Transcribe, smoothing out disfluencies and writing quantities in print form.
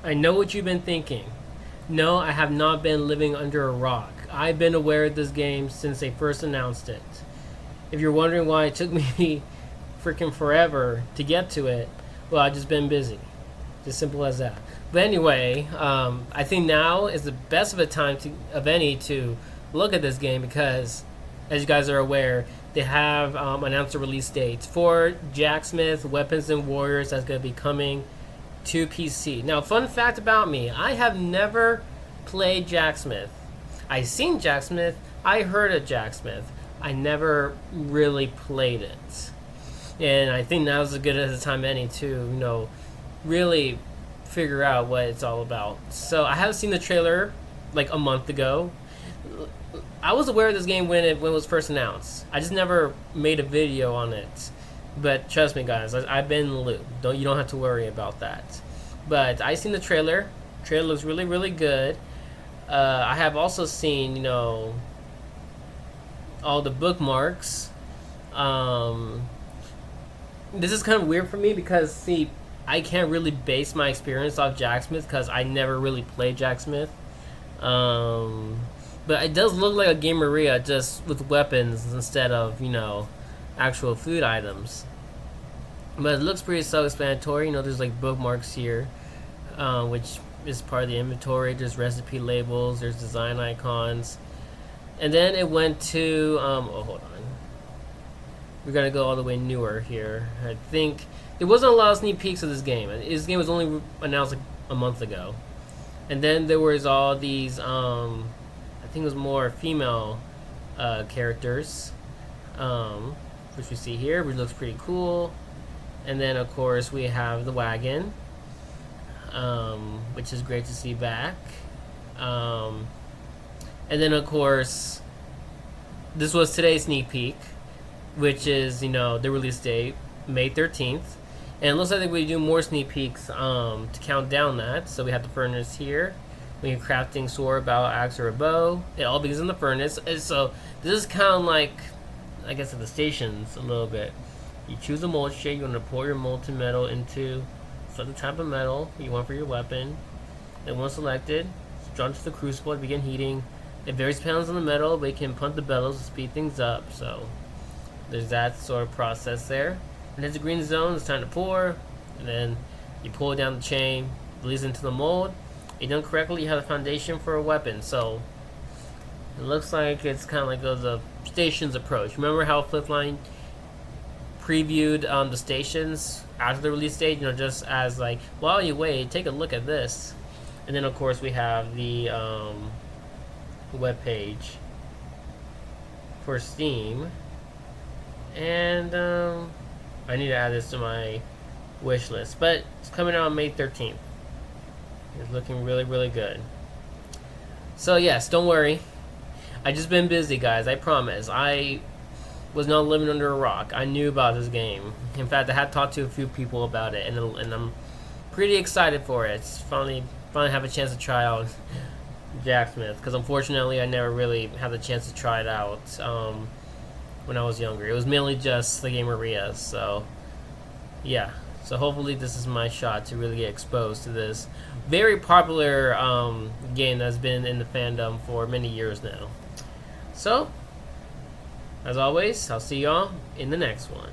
I know what you've been thinking. No, I have not been living under a rock. I've been aware of this game since they first announced it. If you're wondering why it took me freaking forever to get to it, well, I've just been busy. Just simple as that. But anyway, I think now is the best of a time of any to look at this game because, as you guys are aware, they have announced the release dates for Jacksmith Weapons and Warriors that's going to be coming to PC. Now, fun fact about me, I have never played Jacksmith. I've seen Jacksmith, I heard of Jacksmith. I never really played it. And I think now's as good as a time any to, really figure out what it's all about. So I have seen the trailer like a month ago. I was aware of this game when it was first announced. I just never made a video on it. But trust me, guys, I've been in the loop. You don't have to worry about that. But I seen the trailer. Trailer looks really, really good. I have also seen, all the bookmarks. This is kind of weird for me because, see, I can't really base my experience off Jacksmith because I never really played Jacksmith. But it does look like a Gameria just with weapons instead of, actual food items. But it looks pretty self-explanatory. There's like bookmarks here, which is part of the inventory. There's recipe labels. There's design icons. And then it went to, hold on. We're going to go all the way newer here. I think there wasn't a lot of sneak peeks of this game. This game was only announced like a month ago. And then there was all these, I think it was more female characters, which we see here, which looks pretty cool. And then, of course, we have the wagon, which is great to see back. And then, of course, this was today's sneak peek, which is, the release date, May 13th. And it looks like we do more sneak peeks to count down that. So we have the furnace here. We have crafting sword, battle axe, or a bow. It all begins in the furnace. And so this is kind of like, I guess, at the stations a little bit. You choose a mold shade. You want to pour your molten metal into the type of metal you want for your weapon. Then once selected, it's drawn to the crucible to begin heating. It varies depends on the metal, but you can pump the bellows to speed things up. So there's that sort of process there. And there's the green zone. It's time to pour. And then you pull it down the chain, release into the mold. If done correctly, you have the foundation for a weapon. So it looks like it's kind of like the stations approach. Remember how Flipline previewed the stations after the release date? Just as like, while you wait, take a look at this. And then of course we have the web page for Steam. And I need to add this to my wish list, but it's coming out on May 13th. It's looking really, really good. So yes, don't worry. I just been busy, guys. I promise. I was not living under a rock. I knew about this game. In fact, I had talked to a few people about it, and I'm pretty excited for it. It's finally have a chance to try out Jacksmith, because unfortunately I never really had the chance to try it out when I was younger. It was mainly just the Gameria. So yeah. So hopefully this is my shot to really get exposed to this very popular game that's been in the fandom for many years now. So, as always, I'll see y'all in the next one.